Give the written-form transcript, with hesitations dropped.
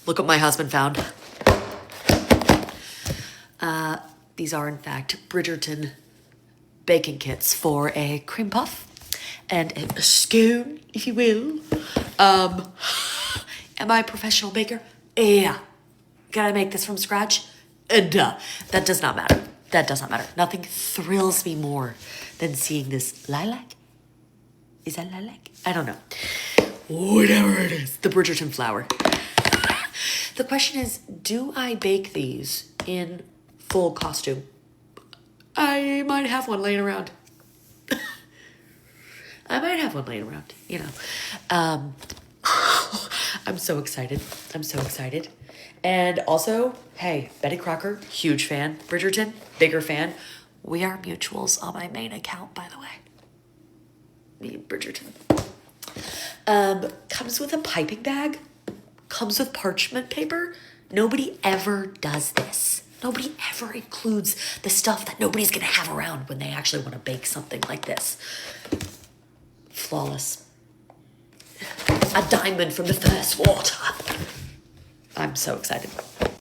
Look what my husband found. These are, in fact, Bridgerton baking kits for a cream puff and a scone, if you will. Am I a professional baker? Yeah. Can I make this from scratch? Duh. That does not matter. That does not matter. Nothing thrills me more than seeing this lilac. Is that lilac? I don't know. Whatever it is. The Bridgerton flower. The question is, do I bake these in full costume? I might have one laying around. I might have one laying around, you know. I'm so excited. I'm so excited. And also, hey, Betty Crocker, huge fan. Bridgerton, bigger fan. We are mutuals on my main account, by the way. Me and Bridgerton. Comes with a piping bag. Comes with parchment paper. Nobody ever does this. Nobody ever includes the stuff that nobody's going to have around when they actually want to bake something like this. Flawless. A diamond from the first water. I'm so excited.